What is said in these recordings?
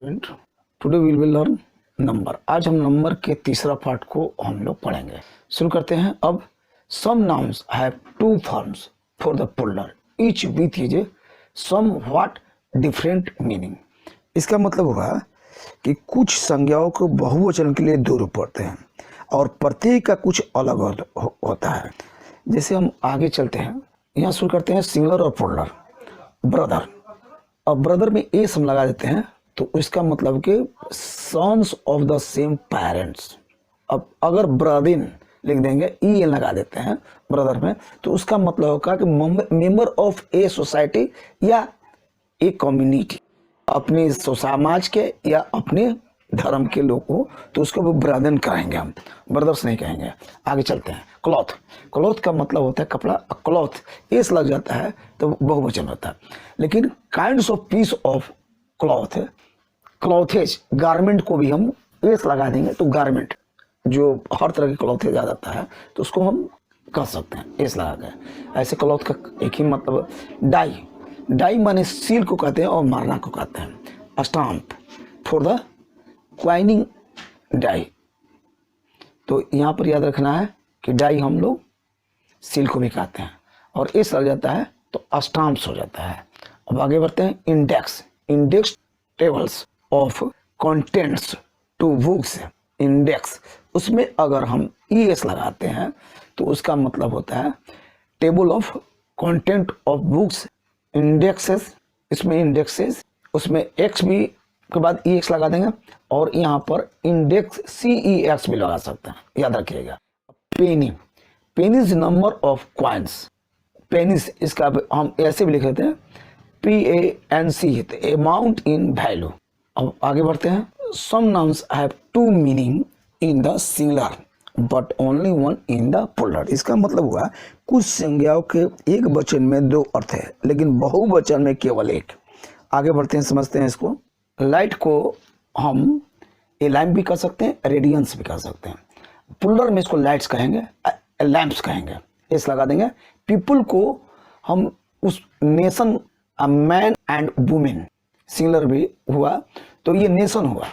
Today will be learn number. आज हम number के तीसरा पार्ट को हम लोग पढ़ेंगे। शुरू करते हैं। अब some nouns have two forms for the plural each with his somewhat different meaning. इसका मतलब होगा कि कुछ संज्ञाओं को बहुवचन के लिए दो रूप होते हैं और प्रत्येक का कुछ अलग होता है। जैसे हम आगे चलते हैं, यहाँ शुरू करते हैं सिंगुलर और पुलर। ब्रदर, अब ब्रदर में ए सम लगा देते हैं तो इसका मतलब कि sons of the same parents. अब अगर ब्रदर लिख देंगे ई एन लगा देते हैं ब्रदर में, तो उसका मतलब होगा कि मेंबर ऑफ ए सोसाइटी या ए कम्युनिटी, अपने समाज के या अपने धर्म के लोग को, तो उसको वो ब्रदर कहेंगे, हम ब्रदर्स नहीं कहेंगे। आगे चलते हैं। क्लॉथ, क्लॉथ का मतलब होता है कपड़ा। क्लॉथ एस लग जाता है तो बहुवचन होता है। लेकिन kinds of peace of cloth, clothes, garment को भी हम एस लगा देंगे तो गारमेंट, जो हर तरह के क्लॉथेज आ जाता है तो उसको हम कह सकते हैं एस लगा के। ऐसे क्लॉथ का एक ही मतलब। डाई, डाई माने सील को कहते हैं और मारना को कहते हैं। Stamp for the coining die, तो यहाँ पर याद रखना है कि डाई हम लोग सील को भी कहते हैं और एस लग जाता है तो स्टाम्प्स हो जाता है। अब आगे बढ़ते हैं। Index, index tables of contents to books. Index, उसमें अगर हम ई एस लगाते हैं तो उसका मतलब होता है table of content of books. Indexes, इसमें इंडेक्सेस, उसमें एक्स भी के बाद ई एक्स लगा देंगे और यहाँ पर इंडेक्स सी ई एक्स भी लगा सकते हैं, याद रखिएगा। Penny, pennies number of coins. Pennies, इसका हम ऐसे भी लिख लेते हैं PANC, अमाउंट इन वैल्यू। अब आगे बढ़ते हैं। Some nouns have two meaning in the singular but only one in the plural. इसका मतलब हुआ कुछ संज्ञाओं के एक वचन में दो अर्थ है लेकिन बहुवचन में केवल एक। आगे बढ़ते हैं, समझते हैं इसको। लाइट को हम ए लैम्प भी कर सकते हैं, रेडियंस भी कर सकते हैं। पुलर में इसको लाइट्स कहेंगे, लैम्प्स कहेंगे, इस लगा देंगे। पीपल को हम उस nation, man and women, singular भी हुआ तो ये नेशन हुआ,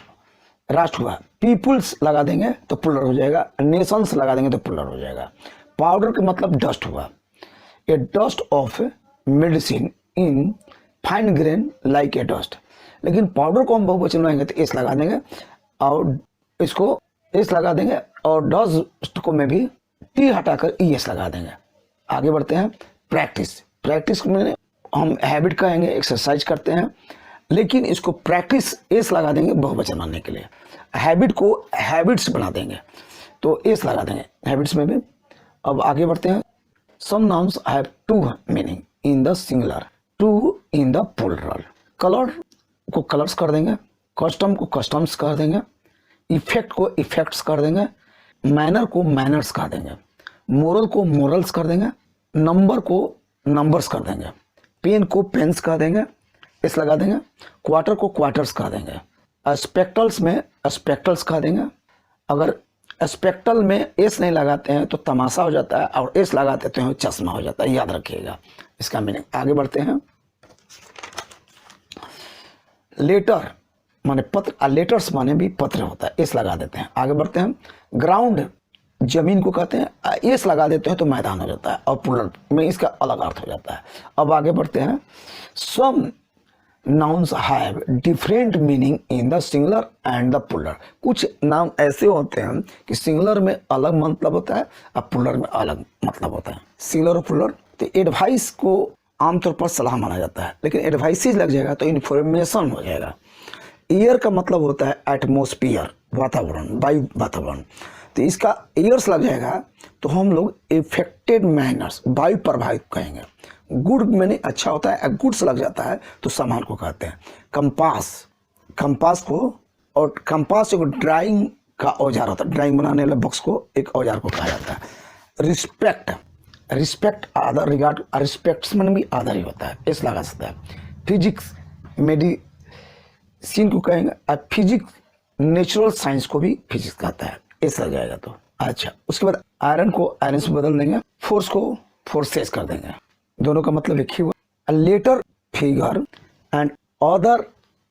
राष्ट्र हुआ। पीपुल्स लगा देंगे तो पुलर हो जाएगा, नेशंस लगा देंगे तो पुलर हो जाएगा। पाउडर का मतलब डस्ट हुआ, a dust of medicine in fine grain like a dust. लेकिन पाउडर को हम बहुवचन लगाएंगे तो एस लगा देंगे और इसको एस लगा देंगे और डस्ट को में भी टी हटाकर ई एस लगा देंगे। आगे बढ़ते हैं। प्रैक्टिस, प्रैक्टिस में हम हैबिट कहेंगे, एक्सरसाइज करते हैं, लेकिन इसको प्रैक्टिस एस लगा देंगे बहुवचन बनने के लिए। हैबिट को हैबिट्स बना देंगे तो एस लगा देंगे हैबिट्स में भी। अब आगे बढ़ते हैं। Some nouns have two meaning in the singular, two in the plural. Colour को कलर्स कर देंगे, कस्टम को कस्टम्स कर देंगे, इफेक्ट को इफेक्ट्स कर देंगे, मैनर को मैनर्स कर देंगे, मोरल को मोरल्स कर देंगे, नंबर को नंबर्स कर देंगे, पेन को पेन्स कर देंगे, इस लगा देंगे। क्वार्टर को क्वार्टर्स कर देंगे, स्पेक्टल्स में स्पेक्टल्स कर देंगे। अगर स्पेक्टल में एस नहीं लगाते हैं तो तमाशा हो जाता है और एस लगाते तो चश्मा हो जाता है, याद रखिएगा इसका मीनिंग। आगे बढ़ते हैं। लेटर माने पत्र, लेटर्स माने भी पत्र होता है, एस लगा देते हैं। आगे बढ़ते हैं। ग्राउंड, जमीन को कहते हैं, एस लगा देते हैं तो मैदान हो जाता है और पुलर में इसका अलग अर्थ हो जाता है। अब आगे बढ़ते हैं। Some nouns have different meaning in the singular and the plural. कुछ नाम ऐसे होते हैं कि सिंगुलर में अलग मतलब होता है और पुलर में अलग मतलब होता है। सिंगुलर और पुलर। तो एडवाइस को आमतौर पर सलाह माना जाता है, लेकिन एडवाइसेज लग जाएगा तो इन्फॉर्मेशन हो जाएगा। एयर का मतलब होता है एटमॉस्फेयर, वातावरण, वायु वातावरण, तो इसका एयर्स लग जाएगा तो हम लोग इफेक्टेड मैनर्स, वायु प्रभावित कहेंगे। गुड मैंने अच्छा होता है, गुड्स लग जाता है तो सामान को कहते हैं। कंपास, कंपास को, और कंपास एक ड्राइंग का औजार होता है, ड्राइंग बनाने वाले बॉक्स को एक औजार को कहा जाता है। रिस्पेक्ट, रिस्पेक्ट आदर, रिगार्ड, रिस्पेक्ट्स में भी आदर ही होता है, इस लगा सकता है। फिजिक्स, मेडिसिन को कहेंगे, और फिजिक्स नेचुरल साइंस को भी फिजिक्स कहता है, इस लग जाएगा तो। अच्छा, उसके बाद आयरन को आयरन से बदल देंगे, फोर्स को फोर्सेस कर देंगे, दोनों का मतलब एक ही हुआ। Letter, figure and other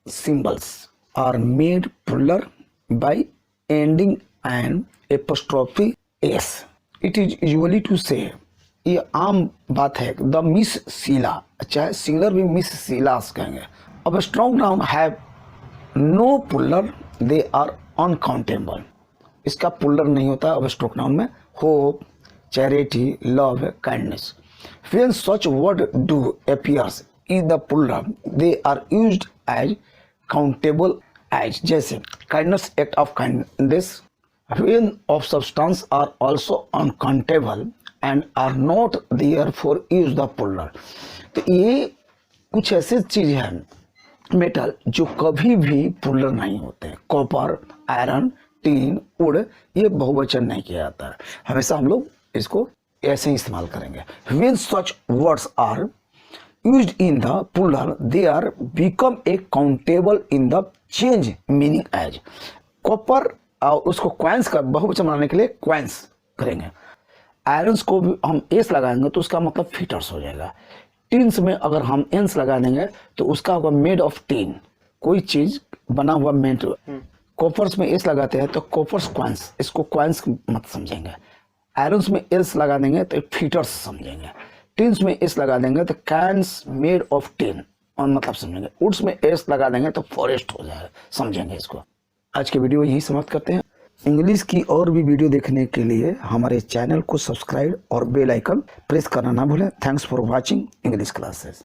symbols are made plural by ending an apostrophe s. It is usually to say, ये आम बात है, द मिस शीला, चाहे सिंगुलर भी मिस शीलास कहेंगे. अब strong noun have no plural, they are uncountable. इसका पुलर नहीं होता अब स्ट्रोक नाउन में. Hope, charity, love, kindness. When such word do appears in the plural, they are used as countable as. जैसे kindness, act of kindness. When of substance are also uncountable and are not therefore use the plural. तो ये कुछ ऐसे चीज है metal जो कभी भी पुलर नहीं होते. कॉपर, आयरन, टीन, वुड, ये बहुवचन नहीं किया जाता है. हमेशा हम लोग इसको ऐसे ही इस्तेमाल करेंगे. When such words are used in the plural, they are become a countable in the change meaning as. Copper उसको क्वाइंस का बहुवचन बनाने के लिए क्वाइंस करेंगे. आयरन्स को भी हम एस लगाएंगे तो उसका मतलब फीटर्स हो जाएगा. टीन्स में अगर हम एंस लगा देंगे तो उसका होगा मेड ऑफ टीन, कोई चीज बना हुआ मेड. कॉपर्स में एस लगाते हैं तो कॉपर्स क्वाइंस, इसको क्वाइंस मत समझेंगे. आयरन्स में एस लगा देंगे तो फीटर्स समझेंगे. टिन्स में एस लगा देंगे तो कैंस मेड ऑफ टिन और मतलब समझेंगे. वुड्स में एस लगा देंगे तो फॉरेस्ट हो जाएगा, समझेंगे इसको. आज के वीडियो यही समाप्त करते हैं. इंग्लिश की और भी वीडियो देखने के लिए हमारे चैनल को सब्सक्राइब और बेल आइकन प्रेस करना ना भूलें. Thanks for watching English classes.